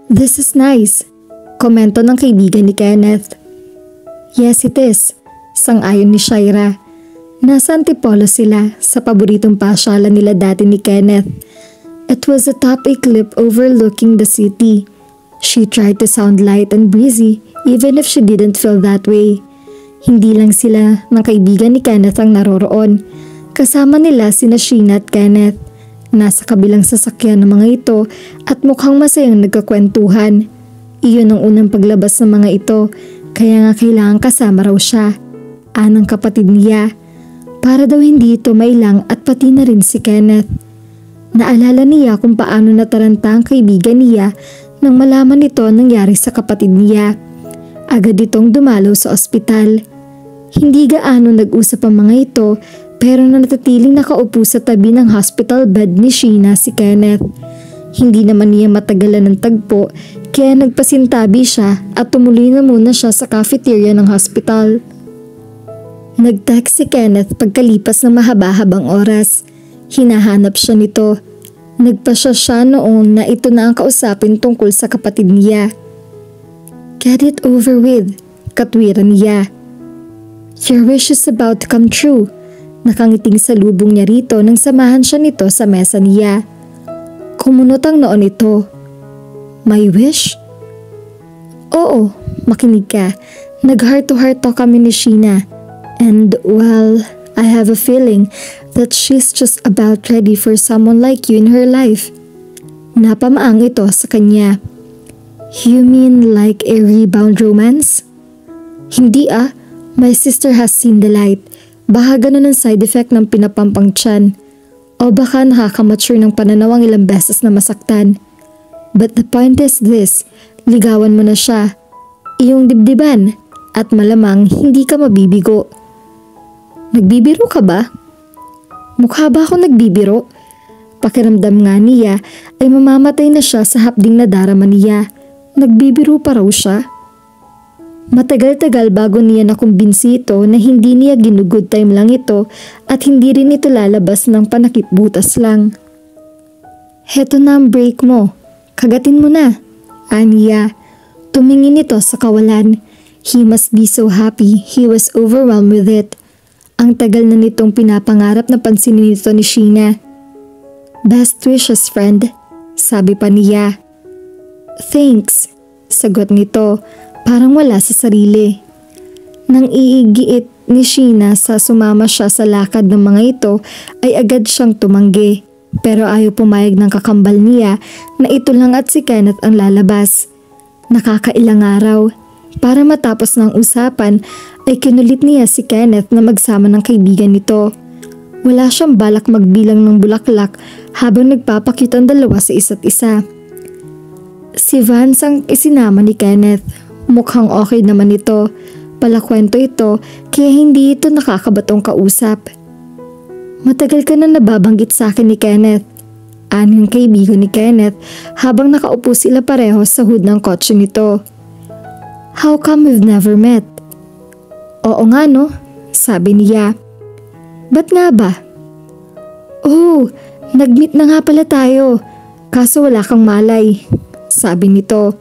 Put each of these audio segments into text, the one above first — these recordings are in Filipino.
"This is nice," komento ng kaibigan ni Kenneth. "Yes, it is," sang-ayon ni Shaira. Nasa Antipolo sila sa paboritong pasyalan nila dati ni Kenneth. It was atop a cliff overlooking the city. She tried to sound light and breezy even if she didn't feel that way. Hindi lang sila ng kaibigan ni Kenneth ang naroroon. Kasama nila sina Sheena at Kenneth. Nasa kabilang sasakyan ng mga ito at mukhang masayang nagkakwentuhan. Iyon ang unang paglabas ng mga ito, kaya nga kailangan kasama raw siya. Anang kapatid niya. Para daw hindi ito mailang at pati na rin si Kenneth. Naalala niya kung paano nataranta ang kaibigan niya nang malaman ito ang nangyari sa kapatid niya. Agad itong dumalaw sa ospital. Hindi gaano nag-usap ang mga ito pero nanatiling nakaupo sa tabi ng hospital bed ni Sheena si Kenneth. Hindi naman niya matagalan ng tagpo kaya nagpasintabi siya at tumuloy na muna siya sa cafeteria ng hospital. Nag-text si Kenneth pagkalipas ng mahaba-habang oras. Hinahanap siya nito. Nagpasya siya noon na ito na ang kausapin tungkol sa kapatid niya. "Get it over with," katwiran niya. "Your wish is about to come true." Nakangiting sa lubong niya rito nang samahan siya nito sa mesa niya. Kumunot ang noon ito. "My wish?" "Oo, makinig ka. Nag-heart to heart talk kami ni Sheena. And well, I have a feeling that she's just about ready for someone like you in her life." Napamaang ito sa kanya. "You mean like a rebound romance?" "Hindi ah, my sister has seen the light. Baka ganun ang side effect ng pinapampang tiyan. O baka nakakamature ng pananaw ang ilang beses na masaktan. But the point is this, ligawan mo na siya. Iyong dibdiban at malamang hindi ka mabibigo." "Nagbibiro ka ba?" "Mukha ba ako nagbibiro?" Pakiramdam nga niya ay mamamatay na siya sa hapding na darama niya. Nagbibiro pa raw siya. Matagal-tagal bago niya nakumbinsi ito na hindi niya ginugood time lang ito at hindi rin ito lalabas ng panakip butas lang. "Heto na ang break mo. Kagatin mo na." Aniya. Tumingin ito sa kawalan. He must be so happy. He was overwhelmed with it. Ang tagal na nitong pinapangarap na pansinin nito ni Sheena. "Best wishes, friend," sabi pa niya. "Thanks," sagot nito. Parang wala sa sarili. Nang iigiit ni Sheena sa sumama siya sa lakad ng mga ito ay agad siyang tumanggi. Pero ayaw pumayag ng kakambal niya na ito lang at si Kenneth ang lalabas. Nakakailang araw. Para matapos ng usapan ay kinulit niya si Kenneth na magsama ng kaibigan nito. Wala siyang balak magbilang ng bulaklak habang nagpapakita ang dalawa sa isa't isa. Si Vance ang isinama ni Kenneth. Mukhang okay naman ito. Palakwento ito kaya hindi ito nakakabatong kausap. "Matagal ka na nababanggit sa akin ni Kenneth," aning kaibigan ni Kenneth habang nakaupo sila pareho sa hood ng kotse nito. "How come we've never met?" "Oo nga no," sabi niya. "Ba't nga ba?" "Oh, nag-meet na nga pala tayo. Kaso wala kang malay," sabi nito.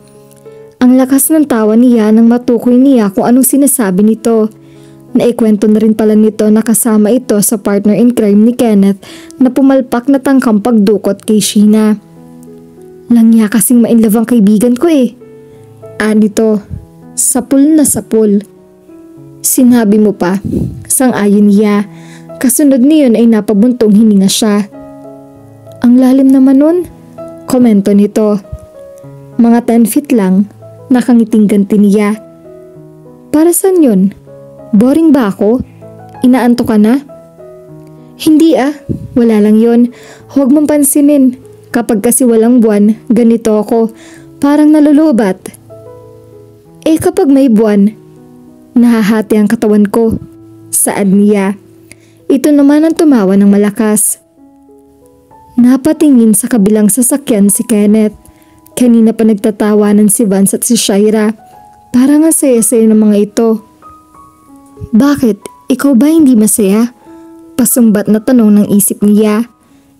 Ang lakas ng tawa niya nang matukoy niya kung anong sinasabi nito. Naikwento na rin pala nito na kasama ito sa partner in crime ni Kenneth na pumalpak na tangkang pagdukot kay Sheena. "Langya kasing ma-inlove ang kaibigan ko eh." Anito, sapul na sapul. "Sinabi mo pa," sang-ayon niya. Kasunod niyon ay napabuntong hininga siya. "Ang lalim naman nun," komento nito. "Mga 10 feet lang," nakangiting ganti niya. "Para saan yun? Boring ba ako? Inaanto ka na?" "Hindi ah, wala lang yun. Huwag mong pansinin. Kapag kasi walang buwan, ganito ako. Parang nalulubat." "Eh kapag may buwan, nahahati ang katawan ko," saad niya. Ito naman ang tumawa ng malakas. Napatingin sa kabilang sasakyan si Kenneth. Kanina pa nagtatawanan si Vance at si Shaira. Parang ang saya-saya ng mga ito. "Bakit? Ikaw ba hindi masaya?" Pasumbat na tanong ng isip niya.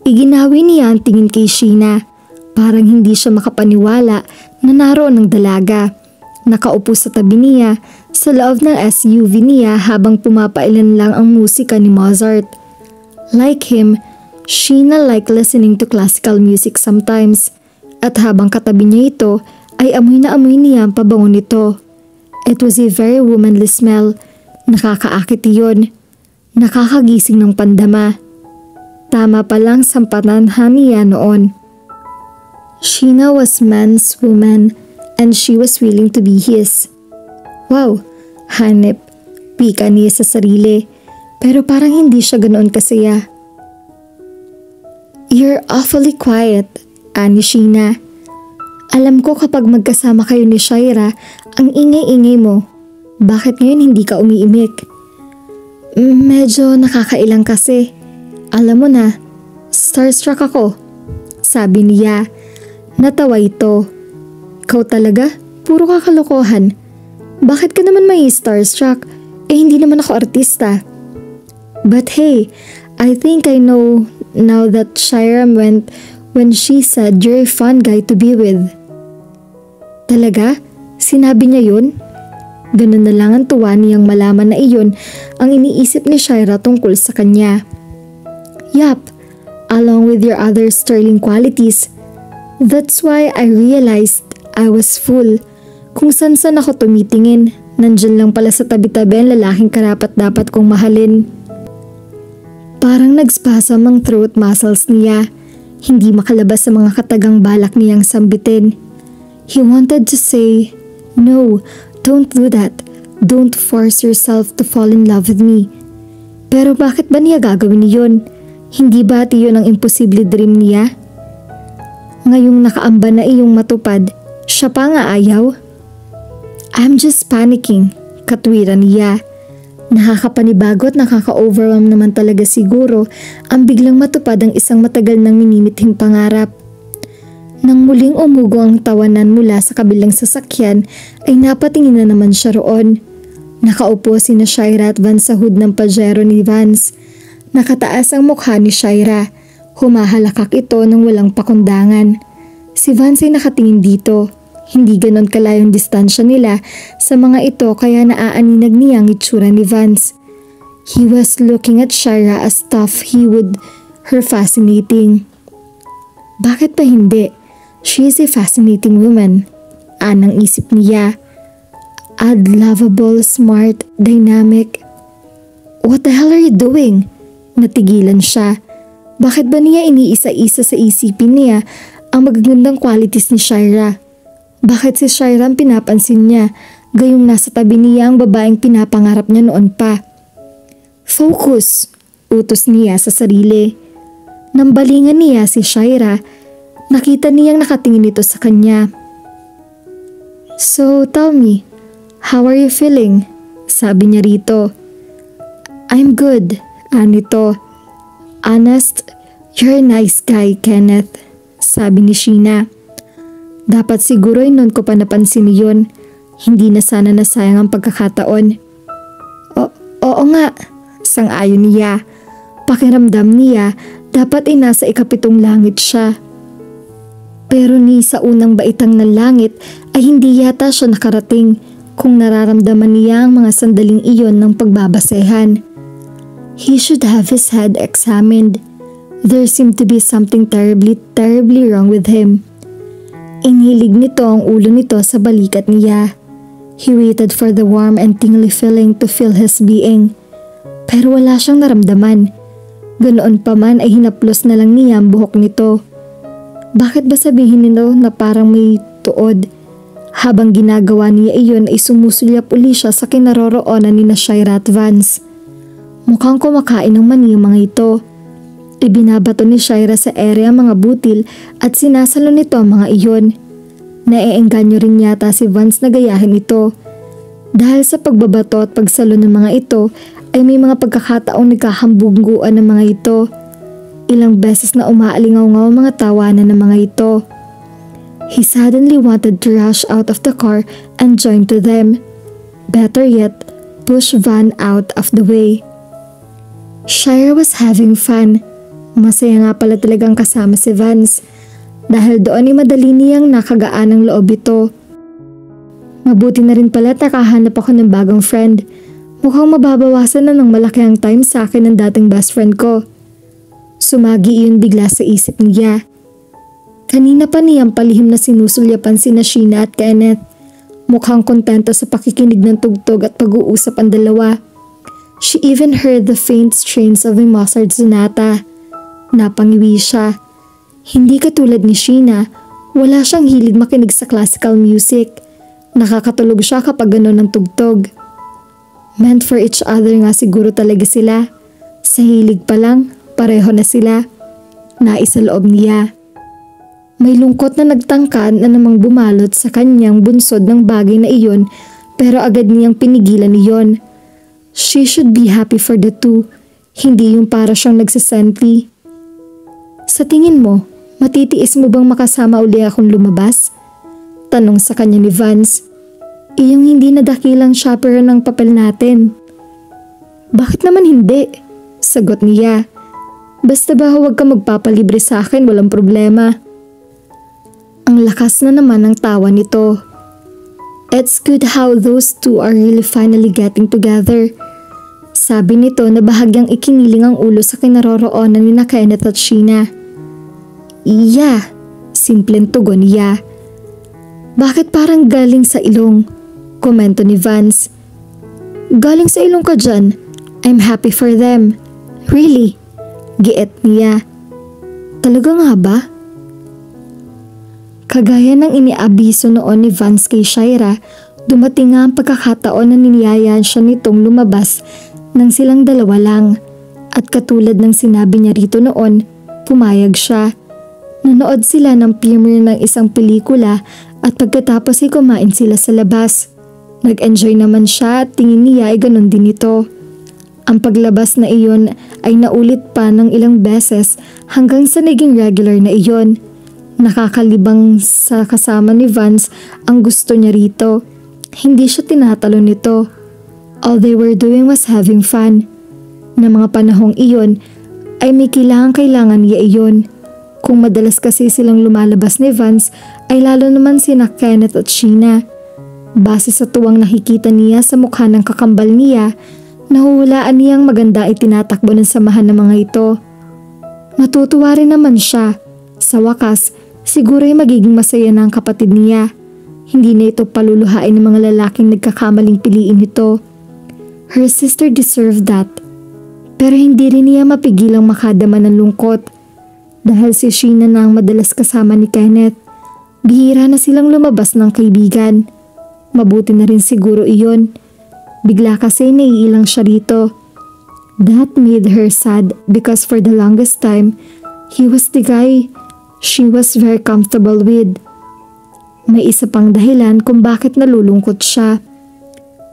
Iginawi niya ang tingin kay Sheena. Parang hindi siya makapaniwala na naroon ng dalaga. Nakaupo sa tabi niya sa loob ng SUV niya habang pumapailan lang ang musika ni Mozart. Like him, Sheena liked listening to classical music sometimes. At habang katabi niya ito, ay amoy na amoy niya ang pabango nito. It was a very womanly smell. Nakakaakit iyon. Nakakagising ng pandama. Tama palang sampatan niya noon. Sheena was man's woman and she was willing to be his. Wow, hanep, wika niya sa sarili, pero parang hindi siya ganoon kasaya. You're awfully quiet, ani Sheena. Alam ko kapag magkasama kayo ni Shaira, ang ingay-ingay mo. Bakit ngayon hindi ka umiimik? Medyo nakakailang kasi. Alam mo na, starstruck ako, sabi niya. Natawa ito. Ikaw talaga? Puro kakalokohan. Bakit ka naman may starstruck? Hindi naman ako artista. But hey, I think I know now that Shaira went when she said you're a fun guy to be with. Talaga? Sinabi niya yun? Ganun na lang ang tuwa niyang malaman na iyon ang iniisip ni Shaira tungkol sa kanya. Yup, along with your other sterling qualities. That's why I realized I was fool. Kung san-san ako tumitingin, nandyan lang pala sa tabi-tabi ang lalaking karapat-dapat kong mahalin. Parang nagspasm ang throat muscles niya. Hindi makalabas sa mga katagang balak niyang sambitin. He wanted to say, "No, don't do that. Don't force yourself to fall in love with me." Pero bakit ba niya gagawin iyon? Hindi ba at iyon ang imposible dream niya? Ngayong nakaamba na iyong matupad, siya pa nga ayaw? I'm just panicking, katwiran niya. Nakakapanibago at nakaka-overwhelm naman talaga siguro ang biglang matupad ang isang matagal nang minimithing pangarap. Nang muling umugo ang tawanan mula sa kabilang sasakyan ay napatingin na naman siya roon. Nakaupo sina Shaira at Vance sa hood ng Pajero ni Vance. Nakataas ang mukha ni Shaira. Humahalakak ito ng walang pakundangan. Si Vance ay nakatingin dito. Hindi ganon kalayong distansya nila sa mga ito kaya naaaninag niya ang itsura ni Vance. He was looking at Shaira as tough he would her fascinating. Bakit pa hindi? She is a fascinating woman. Anang isip niya. Add lovable, smart, dynamic. What the hell are you doing? Natigilan siya. Bakit ba niya iniisa-isa sa isipin niya ang magagandang qualities ni Shaira? Bakit si Shaira ang pinapansin niya, gayong nasa tabi niya ang babaeng pinapangarap niya noon pa? Focus! Utos niya sa sarili. Nang balingan niya si Shaira, nakita niyang nakatingin ito sa kanya. So tell me, how are you feeling? Sabi niya rito. I'm good, anito. Honest, you're a nice guy, Kenneth, sabi ni Sheena. Dapat siguro ay noon ko pa napansin yun. Hindi na sana nasayang ang pagkakataon. Oo nga, sang-ayon niya. Pakiramdam niya, dapat ay nasa ikapitong langit siya. Pero ni sa unang baitang ng langit ay hindi yata siya nakarating kung nararamdaman niya ang mga sandaling iyon ng pagbabasehan. He should have his head examined. There seemed to be something terribly wrong with him. Inhilig nito ang ulo nito sa balikat niya. He waited for the warm and tingly feeling to fill his being. Pero wala siyang naramdaman. Ganoon pa man ay hinaplos na lang niya ang buhok nito. Bakit ba sabihin nito na parang may tuod? Habang ginagawa niya iyon ay sumusulyap uli siya sa kinaroroonan ni Shaira at Vance. Mukhang kumakain ng mani ang mga ito. Ibinabato ni Shaira sa ere ang mga butil at sinasalo nito ang mga iyon. Naeengganyo rin yata si Vance na gayahin ito. Dahil sa pagbabato at pagsalo ng mga ito ay may mga pagkakataong nagkahambungguan ng mga ito. Ilang beses na umaalingaw-ngaw ang mga tawanan ng mga ito. He suddenly wanted to rush out of the car and join to them. Better yet, push Van out of the way. Shaira was having fun. Masaya nga pala talagang kasama si Vance. Dahil doon ay madali niyang nakagaan ang loob ito. Mabuti na rin pala nakahanap ako ng bagong friend. Mukhang mababawasan na ng malaki ang time sa akin ng dating best friend ko. Sumagi iyon bigla sa isip niya. Kanina pa niyang palihim na sinusulyapan sina Sheena at Kenneth. Mukhang kontento sa pakikinig ng tugtog at pag-uusap ang dalawa. She even heard the faint strains of a Mozart sonata. Napangiwi siya. Hindi katulad ni Sheena, wala siyang hilig makinig sa classical music. Nakakatulog siya kapag gano'n ang tugtog. Meant for each other nga siguro talaga sila. Sa hilig pa lang, pareho na sila. Nais sa loob niya. May lungkot na nagtangkad na namang bumalot sa kanyang bunsod ng bagay na iyon, pero agad niyang pinigilan iyon. She should be happy for the two, hindi yung para siyang nagsasenti. Sa tingin mo, matitiis mo bang makasama uli akong lumabas? Tanong sa kanya ni Vance. Iyong hindi nadakilang chaperone ng papel natin. Bakit naman hindi? Sagot niya. Basta ba huwag ka magpapalibre sa akin, walang problema. Ang lakas na naman ng tawa nito. It's good how those two are really finally getting together. Sabi nito na bahagyang ikiniling ang ulo sa kinaroroonan ni Kenneth at Sheena. Iya, simpleng tugon niya. Bakit parang galing sa ilong? Komento ni Vance. Galing sa ilong ka dyan. I'm happy for them. Really? Giet niya. Talaga nga ba? Kagaya ng iniabiso noon ni Vance kay Shaira, dumating nga ang pagkakataon na niyayaan siya nitong lumabas nang silang dalawa lang. At katulad ng sinabi niya rito noon, pumayag siya. Nanood sila ng premiere ng isang pelikula at pagkatapos ay kumain sila sa labas. Nag-enjoy naman siya at tingin niya ay ganun din ito. Ang paglabas na iyon ay naulit pa ng ilang beses hanggang sa naging regular na iyon. Nakakalibang sa kasama ni Vance ang gusto niya rito. Hindi siya tinatalo nito. All they were doing was having fun. Na mga panahong iyon ay may kailangan niya iyon. Kung madalas kasi silang lumalabas ni Vance ay lalo naman sina Kenneth at Sheena. Base sa tuwang nakikita niya sa mukha ng kakambal niya, nahuhulaan niyang maganda ay tinatakbo ng samahan ng mga ito. Natutuwa rin naman siya. Sa wakas, siguro ay magiging masaya na ang kapatid niya. Hindi na ito paluluhain ng mga lalaking nagkakamaling piliin ito. Her sister deserved that. Pero hindi rin niya mapigilang makadama ng lungkot. Dahil si Sheena na ang madalas kasama ni Kenneth. Bihira na silang lumabas ng kaibigan. Mabuti na rin siguro iyon. Bigla kasi naiilang siya rito. That made her sad because for the longest time, he was the guy she was very comfortable with. May isa pang dahilan kung bakit nalulungkot siya.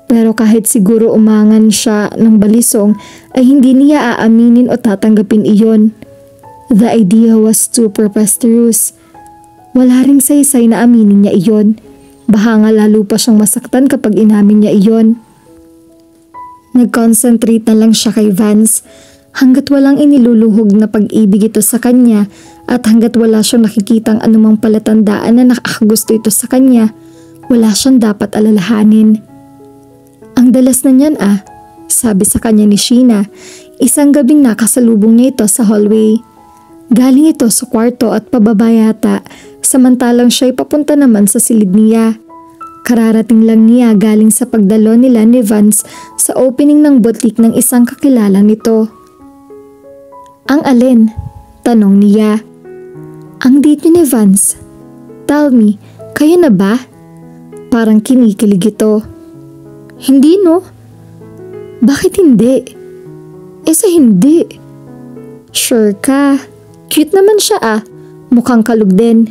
Pero kahit siguro umangan siya ng balisong ay hindi niya aaminin o tatanggapin iyon. The idea was too preposterous. Wala ring saysay na aminin niya iyon. Baka nga lalo pa siyang masaktan kapag inamin niya iyon. Nag-concentrate na lang siya kay Vance hanggat walang iniluluhog na pag-ibig ito sa kanya at hanggat wala siyang nakikitang anumang palatandaan na nakakagusto ito sa kanya, wala siyang dapat alalahanin. Ang dalas na niyan sabi sa kanya ni Sheena, isang gabing nakasalubong niya ito sa hallway. Galing ito sa kwarto at pababa yata, samantalang siya'y papunta naman sa silid niya. Kararating lang niya galing sa pagdalo nila ni Vance sa opening ng boutique ng isang kakilala nito. Ang alin? Tanong niya. Ang date niyo ni Vance. Tell me, kayo na ba? Parang kinikilig ito. Hindi no? Bakit hindi? Sa hindi. Sure ka? Cute naman siya Mukhang kalug din.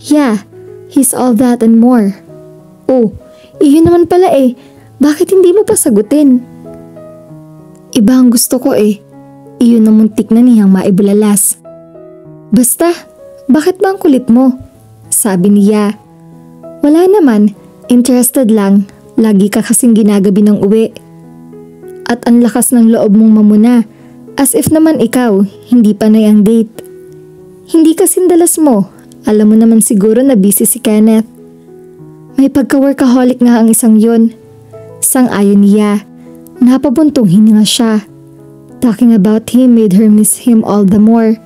Yeah, he's all that and more. Oh, iyon naman pala Bakit hindi mo pa sagutin? Iba ang gusto ko Iyon na muntik na niyang maibulalas. Basta, bakit ba ang kulit mo? Sabi niya. Wala naman, interested lang. Lagi ka kasing ginagabi ng uwi. At ang lakas ng loob mong mamuna. As if naman ikaw, hindi pa na ang date. Hindi kasing dalas mo. Alam mo naman siguro na busy si Kenneth. May pagka-workaholic nga ang isang yun. Sang-ayon niya. Napabuntong hininga siya. Talking about him made her miss him all the more.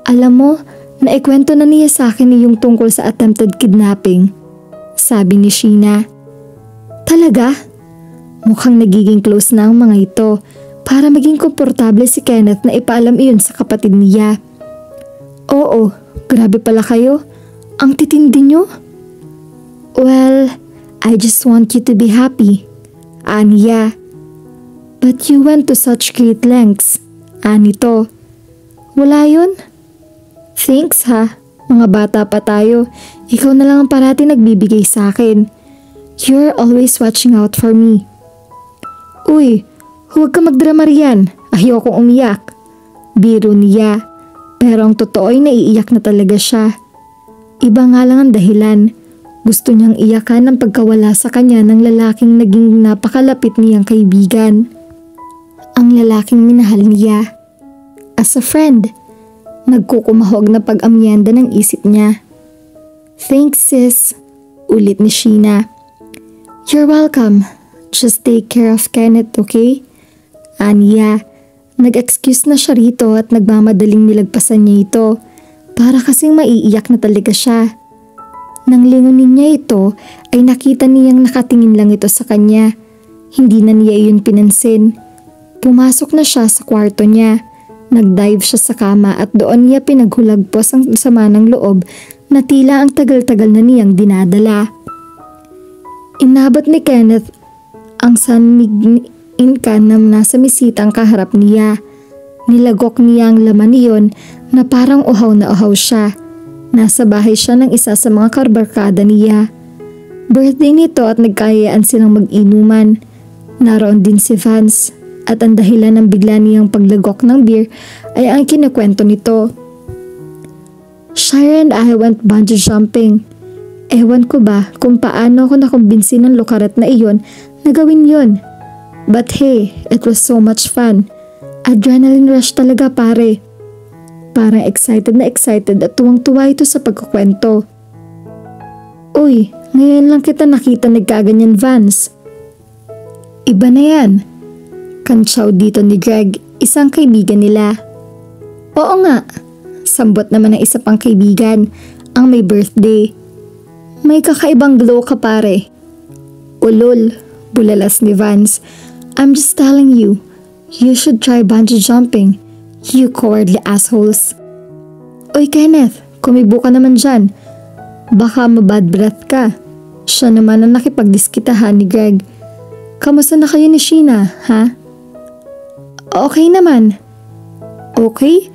Alam mo, naikwento na niya sa akin yung tungkol sa attempted kidnapping. Sabi ni Sheena. Talaga? Mukhang nagiging close na ang mga ito para maging komportable si Kenneth na ipaalam iyon sa kapatid niya. Oo, grabe pala kayo. Ang titindi nyo. Well, I just want you to be happy. Aniya. But you went to such great lengths. Anito. Wala yun? Thanks ha. Mga bata pa tayo. Ikaw na lang ang parati nagbibigay sa akin. You're always watching out for me. Uy, huwag ka magdrama riyan. Ayokong umiyak. Biro niya. Pero ang totoo ay naiiyak na talaga siya. Iba nga lang ang dahilan. Gusto niyang iyakan ang pagkawala sa kanya ng lalaking naging napakalapit niyang kaibigan. Ang lalaking minahal niya. As a friend, nagkukumahog na pag-amyenda ng isip niya. Thanks sis, ulit ni Sheena. You're welcome. Just take care of Kenneth, okay? Aniya. Nag-excuse na siya rito at nagmamadaling nilagpasan niya ito para kasing maiiyak na talaga siya. Nang lingunin niya ito ay nakita niyang nakatingin lang ito sa kanya. Hindi na niya iyon pinansin. Pumasok na siya sa kwarto niya. Nag-dive siya sa kama at doon niya pinaghulagpos ang sama ng loob na tila ang tagal-tagal na niyang dinadala. Inabot ni Kenneth ang sanmig ka na nasa misitang kaharap niya. Nilagok niya ang laman niyon na parang uhaw na uhaw siya. Nasa bahay siya ng isa sa mga kabarkada niya. Birthday nito at nagkayaan silang mag-inuman. Naroon din si Vance at ang dahilan ng bigla niyang paglagok ng beer ay ang kinakwento nito. Shira and I went bungee jumping. Ewan ko ba kung paano ako nakumbinsi ng lukaret na iyon na gawin yon. But hey, it was so much fun. Adrenaline rush talaga pare. Parang excited na excited at tuwang-tuwa ito sa pagkukwento. Uy, ngayon lang kita nakita nagkaganyan Vance. Iba na yan. Kantsaw dito ni Greg, isang kaibigan nila. Oo nga, sambot naman ng isa pang kaibigan, ang may birthday. May kakaibang glow ka pare. Ulol, bulalas ni Vance. I'm just telling you, you should try bungee jumping. You cowardly assholes. Oy Kenneth, kumibo ka naman dyan. Baka mabad breath ka. Siya naman ang nakipagdiskitahan ni Greg. Kamusta na kayo ni Sheena, ha? Okay naman. Okay?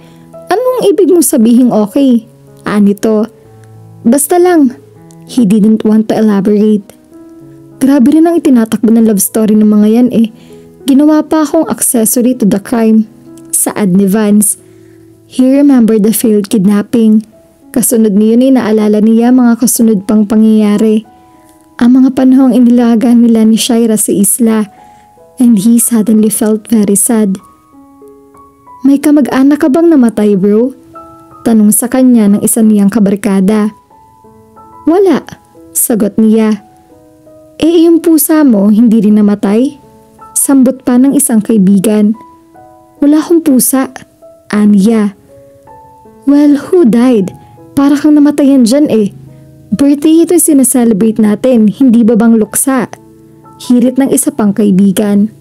Anong ibig mong sabihing okay? Anito. Basta lang. He didn't want to elaborate. Grabe rin ang itinatakbo ng love story ng mga yan eh. Ginawa pa akong accessory to the crime. Saad ni Vance. He remembered the failed kidnapping. Kasunod niyon ay naalala niya mga kasunod pang pangyayari. Ang mga panahong inilaga nila ni Shira sa isla. And he suddenly felt very sad. May kamag-anak ka bang namatay bro? Tanong sa kanya ng isa niyang kabarkada. Wala, sagot niya. Yung pusa mo hindi rin namatay? Sambot pa ng isang kaibigan. Wala akong pusa, Anya. Well, who died? Para kang namatayan dyan eh. Birthday ito yung sinaselebrate natin, hindi ba bang luksa? Hirit ng isa pang kaibigan.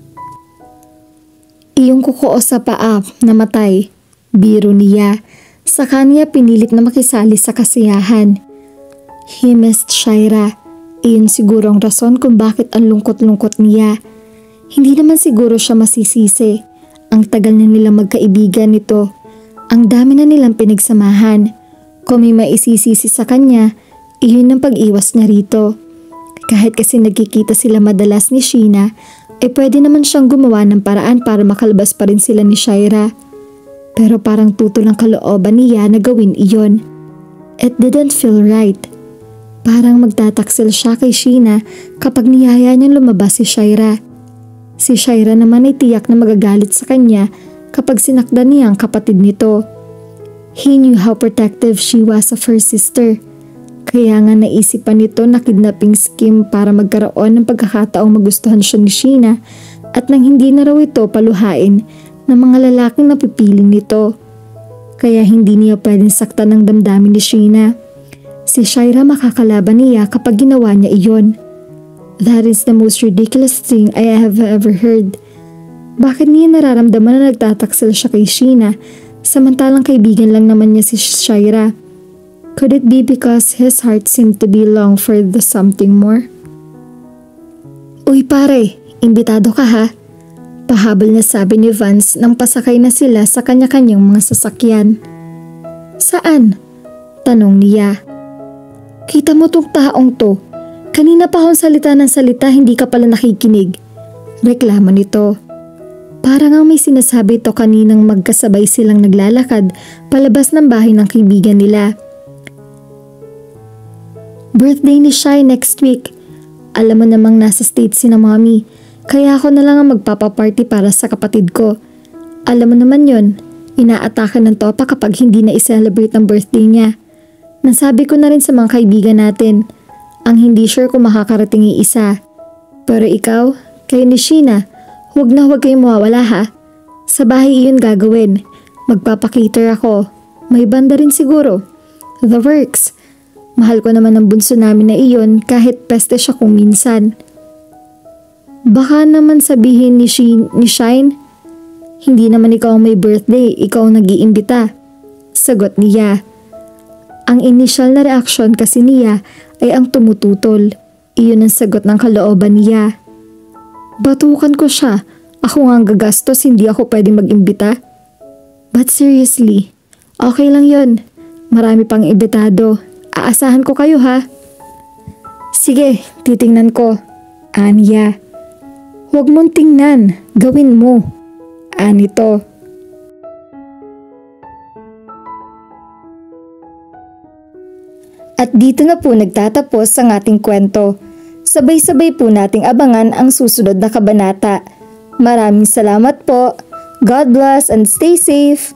Iyong kuko sa paa, namatay. Biro niya. Sa kanya pinilit na makisali sa kasiyahan. He missed Shira. Iyon siguro ang rason kung bakit ang lungkot-lungkot niya. Hindi naman siguro siya masisisi. Ang tagal na nilang magkaibigan nito. Ang dami na nilang pinagsamahan. Kung may maisisisi sa kanya, iyon ang pag-iwas niya rito. Kahit kasi nagkikita sila madalas ni Sheena, pwede naman siyang gumawa ng paraan para makalabas pa rin sila ni Shira. Pero parang tutol ang kalooban niya na gawin iyon. It didn't feel right. Parang magtataksil siya kay Sheena kapag niyaya niyang lumabas si Shira. Si Shira naman ay tiyak na magagalit sa kanya kapag sinakdan niya ang kapatid nito. He knew how protective she was of her sister. Kaya nga naisipan nito na kidnapping scheme para magkaroon ng pagkakataong magustuhan siya ni Sheena at nang hindi na raw ito paluhain ng mga lalaking napipiling nito. Kaya hindi niya pwedeng saktan ng damdamin ni Sheena. Si Shaira makakalaban niya kapag ginawa niya iyon. That is the most ridiculous thing I have ever heard. Bakit niya nararamdaman na nagtataksil siya kay Sheena samantalang kaibigan lang naman niya si Shaira? Could it be because his heart seemed to be long for the something more? Uy pare, imbitado ka ha? Pahabol na sabi ni Vance nang pasakay na sila sa kanya-kanyang mga sasakyan. Saan? Tanong niya. Kita mo tong taong to. Kanina pa akong salita ng salita, hindi ka pala nakikinig. Reklamo nito. Parang ang may sinasabi to kaninang magkasabay silang naglalakad palabas ng bahay ng kaibigan nila. Birthday ni Shai next week. Alam mo namang nasa States si na mommy, kaya ako na lang ang magpapaparty para sa kapatid ko. Alam mo naman yon, inaatake ng topa kapag hindi na i-celebrate ang birthday niya. Nasabi ko na rin sa mga kaibigan natin, ang hindi sure kung makakarating isa. Pero ikaw, kayo ni Sheena, huwag kayong mawawala ha. Sa bahay iyon gagawin. Magpapakater ako. May banda rin siguro. The works. Mahal ko naman ang bunso namin na iyon kahit peste siya kung minsan. Baka naman sabihin ni Shine, hindi naman ikaw ang may birthday, ikaw ang nag-iimbita. Sagot niya. Ang initial na reaksyon kasi niya ay ang tumututol. Iyon ang sagot ng kalooban niya. Batukan ko siya. Ako nga ang gagastos, hindi ako pwedeng mag-imbita. But seriously, okay lang yon. Marami pang imbitado. Aasahan ko kayo ha. Sige, titingnan ko. Aniya. Huwag mong tingnan. Gawin mo. Anito. At dito na po nagtatapos ang ating kwento. Sabay-sabay po nating abangan ang susunod na kabanata. Maraming salamat po. God bless and stay safe.